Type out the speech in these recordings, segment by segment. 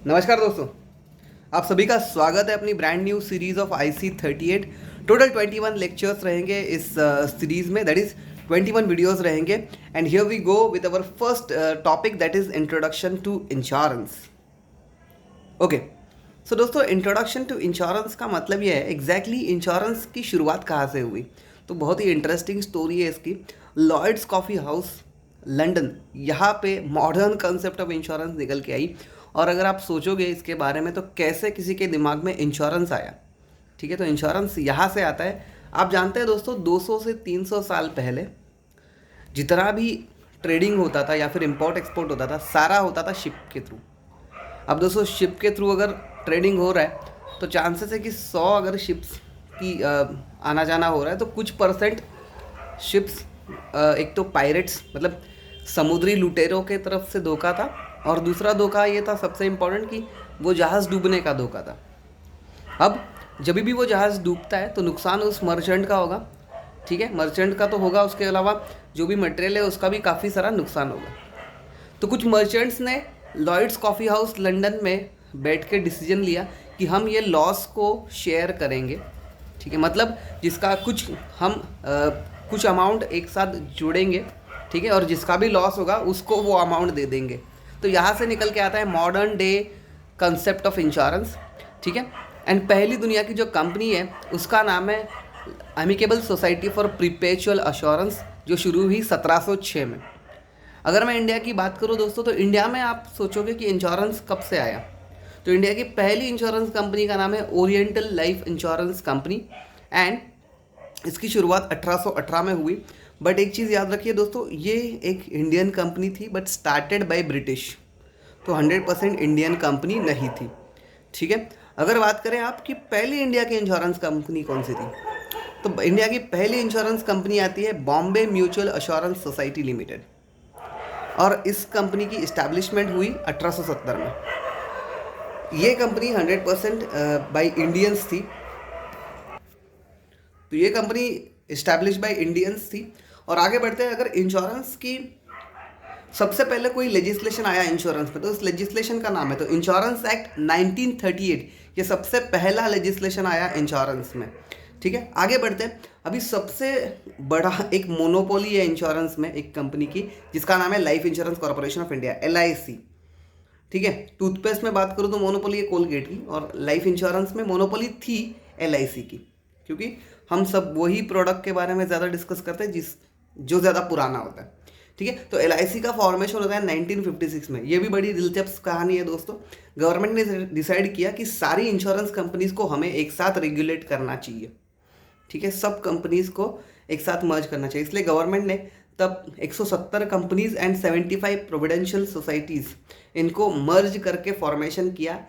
नमस्कार दोस्तों, आप सभी का स्वागत है अपनी brand new series of IC38। Total 21 lectures रहेंगे इस सीरीज में, दैट इज 21 वीडियोस रहेंगे। And here we go with our first topic, that is introduction to insurance. Okay, so दोस्तों, इंट्रोडक्शन टू इंश्योरेंस का मतलब ये है एग्जैक्टली इंश्योरेंस की शुरुआत कहाँ से हुई। तो बहुत ही इंटरेस्टिंग स्टोरी है इसकी। लॉयड्स कॉफ़ी हाउस लंदन, यहाँ पे मॉडर्न कंसेप्ट ऑफ इंश्योरेंस निकल के आई। और अगर आप सोचोगे इसके बारे में तो कैसे किसी के दिमाग में इंश्योरेंस आया, ठीक है, तो इंश्योरेंस यहाँ से आता है। आप जानते हैं दोस्तों, 200 से 300 साल पहले जितना भी ट्रेडिंग होता था या फिर इंपोर्ट एक्सपोर्ट होता था, सारा होता था शिप के थ्रू। अब दोस्तों, शिप के थ्रू अगर ट्रेडिंग हो रहा है तो चांसेस है कि 100 अगर शिप्स की आना जाना हो रहा है तो कुछ परसेंट शिप्स एक तो पायरेट्स मतलब समुद्री लुटेरों के तरफ से धोखा था, और दूसरा धोखा ये था सबसे इम्पोर्टेंट कि वो जहाज़ डूबने का धोखा था। अब जब भी वो जहाज़ डूबता है तो नुकसान उस मर्चेंट का होगा, ठीक है, मर्चेंट का तो होगा, उसके अलावा जो भी मटेरियल है उसका भी काफ़ी सारा नुकसान होगा। तो कुछ मर्चेंट्स ने लॉयड्स कॉफ़ी हाउस लंदन में बैठ के डिसीजन लिया कि हम ये लॉस को शेयर करेंगे, ठीक है, मतलब जिसका कुछ हम कुछ अमाउंट एक साथ जोड़ेंगे, ठीक है, और जिसका भी लॉस होगा उसको वो अमाउंट दे देंगे। तो यहाँ से निकल के आता है modern day concept of insurance, ठीक है। एंड पहली दुनिया की जो कंपनी है उसका नाम है अमिकेबल सोसाइटी फॉर प्रीपेचुअल अश्योरेंस, जो शुरू हुई 1706 में। अगर मैं इंडिया की बात करूँ दोस्तों, तो इंडिया में आप सोचोगे कि इंश्योरेंस कब से आया, तो इंडिया की पहली इंश्योरेंस कंपनी का नाम है oriental life insurance company, and इसकी शुरुआत 1818 में हुई। बट एक चीज़ याद रखिए दोस्तों, ये एक इंडियन कंपनी थी बट स्टार्टेड बाय ब्रिटिश, तो 100% इंडियन कंपनी नहीं थी, ठीक है। अगर बात करें आपकी पहली इंडिया की इंश्योरेंस कंपनी कौन सी थी, तो इंडिया की पहली इंश्योरेंस कंपनी आती है Bombay mutual assurance society limited, और इस कंपनी की इस्टेब्लिशमेंट हुई 1870 में। ये कंपनी 100% बाई इंडियंस थी, तो ये कंपनी इस्टेब्लिश बाय इंडियंस थी। और आगे बढ़ते हैं, अगर इंश्योरेंस की सबसे पहले कोई लेजिस्लेशन आया इंश्योरेंस में तो इस लेजिस्लेशन का नाम है तो इंश्योरेंस एक्ट 1938, ये सबसे पहला लेजिस्लेशन आया इंश्योरेंस में, ठीक है। आगे बढ़ते हैं, अभी सबसे बड़ा एक मोनोपोली है इंश्योरेंस में एक कंपनी की, जिसका नाम है life insurance corporation of India, LIC, ठीक है। टूथपेस्ट में बात करूँ तो मोनोपोली है कोलगेट की, और लाइफ इंश्योरेंस में मोनोपोली थी LIC की, क्योंकि हम सब वही प्रोडक्ट के बारे में ज़्यादा डिस्कस करते हैं जो ज़्यादा पुराना होता है, ठीक है। तो LIC का फॉर्मेशन होता है 1956 में। ये भी बड़ी दिलचस्प कहानी है दोस्तों। गवर्नमेंट ने डिसाइड किया कि सारी इंश्योरेंस कंपनीज को हमें एक साथ रेगुलेट करना चाहिए, ठीक है, सब कंपनीज को एक साथ मर्ज करना चाहिए। इसलिए गवर्नमेंट ने तब 170 कंपनीज एंड 75 प्रोविडेंशियल सोसाइटीज़ इनको मर्ज करके फॉर्मेशन किया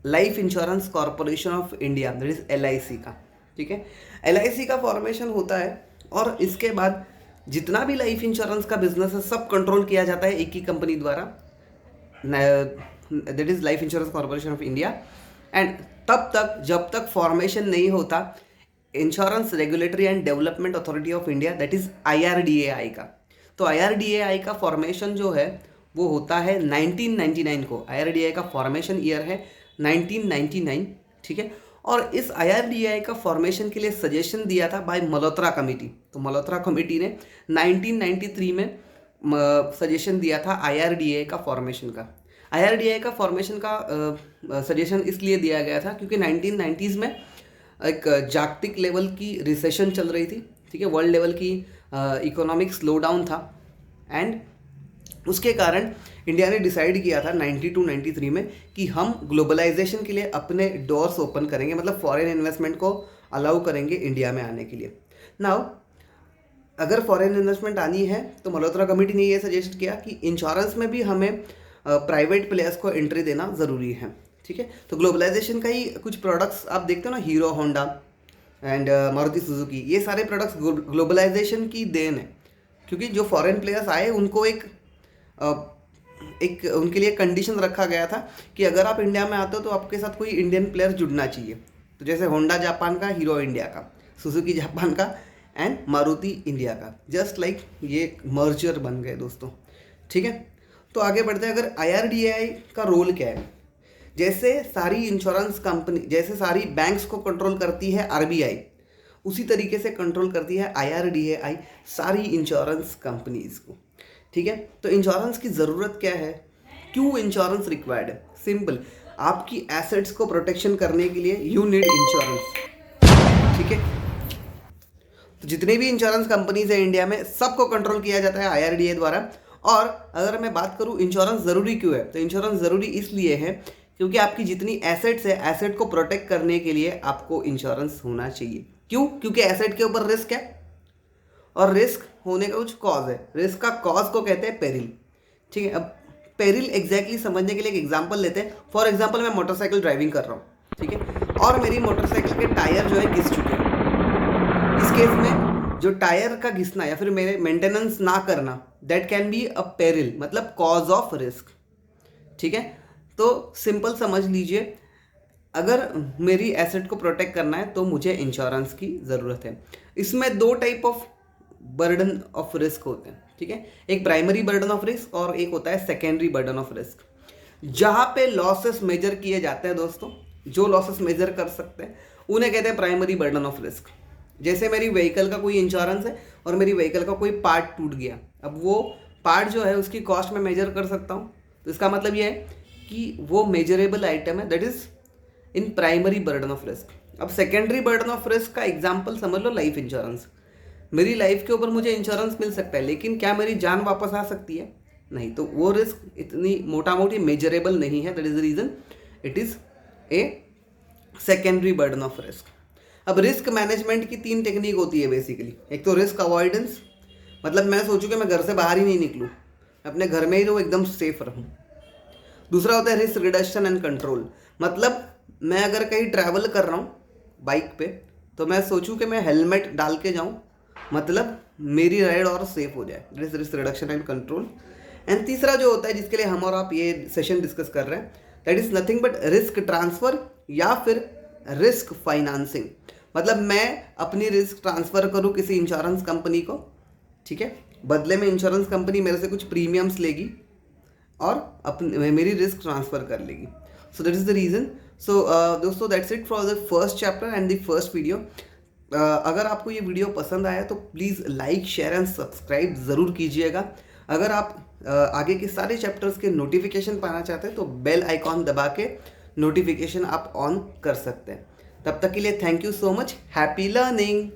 life insurance corporation of India, that is LIC का, ठीक है। LIC का फॉर्मेशन होता है और इसके बाद जितना भी लाइफ इंश्योरेंस का बिजनेस है सब कंट्रोल किया जाता है एक ही कंपनी द्वारा, that is life insurance corporation of India. And तब तक जब तक फॉर्मेशन नहीं होता insurance regulatory and development authority of India, that is IRDAI का। तो IRDAI का फॉर्मेशन जो है वो होता है 1999 को। IRDAI का फॉर्मेशन ईयर है 1999, ठीक है। और इस IRDAI का फॉर्मेशन के लिए सजेशन दिया था बाय मल्होत्रा कमेटी। तो मल्होत्रा कमेटी ने 1993 में सजेशन दिया था IRDAI का फॉर्मेशन का। IRDAI का फॉर्मेशन का सजेशन इसलिए दिया गया था क्योंकि 1990s में एक जागतिक लेवल की रिसेशन चल रही थी, ठीक है, वर्ल्ड लेवल की इकोनॉमिक स्लो डाउन था, एंड उसके कारण इंडिया ने डिसाइड किया था 92-93 में कि हम ग्लोबलाइजेशन के लिए अपने डोर्स ओपन करेंगे, मतलब फॉरेन इन्वेस्टमेंट को अलाउ करेंगे इंडिया में आने के लिए। नाउ अगर फॉरेन इन्वेस्टमेंट आनी है तो मल्होत्रा कमेटी ने ये सजेस्ट किया कि इंश्योरेंस में भी हमें प्राइवेट प्लेयर्स को एंट्री देना ज़रूरी है, ठीक है। तो ग्लोबलाइजेशन का ही कुछ प्रोडक्ट्स आप देखते हो ना, hero Honda and Maruti Suzuki, ये सारे प्रोडक्ट्स ग्लोबलाइजेशन की देन है, क्योंकि जो फॉरेन प्लेयर्स आए उनको एक उनके लिए कंडीशन रखा गया था कि अगर आप इंडिया में आते हो तो आपके साथ कोई इंडियन प्लेयर जुड़ना चाहिए। तो जैसे होंडा जापान का, हीरो इंडिया का, सुजुकी जापान का एंड मारुति इंडिया का, जस्ट लाइक ये मर्जर बन गए दोस्तों, ठीक है। तो आगे बढ़ते हैं, अगर IRDAI का रोल क्या है, जैसे सारी इंश्योरेंस कंपनी, जैसे सारी बैंक्स को कंट्रोल करती है आरबीआई, उसी तरीके से कंट्रोल करती है IRDAI सारी इंश्योरेंस कंपनीज को। ठीक है, तो इंश्योरेंस की ज़रूरत क्या है, क्यों इंश्योरेंस रिक्वायर्ड है? सिंपल, आपकी एसेट्स को प्रोटेक्शन करने के लिए यू नीड इंश्योरेंस। ठीक है, तो जितने भी इंश्योरेंस कंपनीज है इंडिया में, सबको कंट्रोल किया जाता है IRDA द्वारा। और अगर मैं बात करूं इंश्योरेंस ज़रूरी क्यों है, तो इंश्योरेंस ज़रूरी इसलिए है क्योंकि आपकी जितनी एसेट्स है, एसेट को प्रोटेक्ट करने के लिए आपको इंश्योरेंस होना चाहिए। क्यों? क्योंकि एसेट के ऊपर रिस्क है, और रिस्क होने का कुछ कॉज है। रिस्क का कॉज को कहते हैं पेरिल। ठीक है, अब पेरिल एग्जैक्टली समझने के लिए एक एग्जांपल लेते हैं। फॉर एग्जांपल, मैं मोटरसाइकिल ड्राइविंग कर रहा हूँ, ठीक है, और मेरी मोटरसाइकिल के टायर जो है घिस चुके हैं। इस केस में जो टायर का घिसना या फिर मेरे मेंटेनेंस ना करना, that can be a peril, मतलब कॉज ऑफ रिस्क। ठीक है, तो सिंपल समझ लीजिए, अगर मेरी एसेट को प्रोटेक्ट करना है तो मुझे इंश्योरेंस की ज़रूरत है। इसमें दो type of burden of risk होते हैं। ठीक है, एक प्राइमरी बर्डन ऑफ रिस्क और एक होता है सेकेंडरी बर्डन ऑफ रिस्क। जहाँ पे लॉसेस मेजर किए जाते हैं दोस्तों, जो लॉसेस मेजर कर सकते हैं उन्हें कहते हैं प्राइमरी बर्डन ऑफ रिस्क। जैसे मेरी व्हीकल का कोई इंश्योरेंस है और मेरी व्हीकल का कोई पार्ट टूट गया, अब वो पार्ट जो है उसकी कॉस्ट मैं मेजर कर सकता हूँ, तो इसका मतलब ये है कि वो मेजरेबल आइटम है, that is in primary burden of risk. अब सेकेंडरी बर्डन ऑफ रिस्क का एग्जाम्पल समझ लो लाइफ इंश्योरेंस। मेरी लाइफ के ऊपर मुझे इंश्योरेंस मिल सकता है, लेकिन क्या मेरी जान वापस आ सकती है? नहीं, तो वो रिस्क इतनी मोटा मोटी मेजरेबल नहीं है, that is the reason it is a secondary burden of risk. अब रिस्क मैनेजमेंट की 3 टेक्निक होती है बेसिकली। एक तो रिस्क अवॉइडेंस, मतलब मैं सोचूं कि मैं घर से बाहर ही नहीं निकलूं, मैं अपने घर में ही रहूं, एकदम सेफ रहूं। दूसरा होता है रिस्क रिडक्शन एंड कंट्रोल, मतलब मैं अगर कहीं ट्रैवल कर रहा हूँ बाइक पे, तो मैं सोचूं कि मैं हेलमेट डाल के जाऊं, मतलब मेरी राइड और सेफ हो जाए, risk reduction and control. And तीसरा जो होता है, जिसके लिए हम और आप ये सेशन डिस्कस कर रहे हैं, that is nothing but risk transfer या फिर रिस्क फाइनेंसिंग। मतलब मैं अपनी रिस्क ट्रांसफ़र करूँ किसी इंश्योरेंस कंपनी को, ठीक है, बदले में इंश्योरेंस कंपनी मेरे से कुछ प्रीमियम्स लेगी और अपने मेरी रिस्क ट्रांसफ़र कर लेगी। So that is the reason. So दोस्तों, that's it for the first chapter and the first video. अगर आपको ये वीडियो पसंद आया तो please like, share and subscribe ज़रूर कीजिएगा। अगर आप आगे के सारे चैप्टर्स के नोटिफिकेशन पाना चाहते हैं तो बेल आइकॉन दबा के नोटिफिकेशन आप ऑन कर सकते हैं। तब तक के लिए thank you so much, happy learning.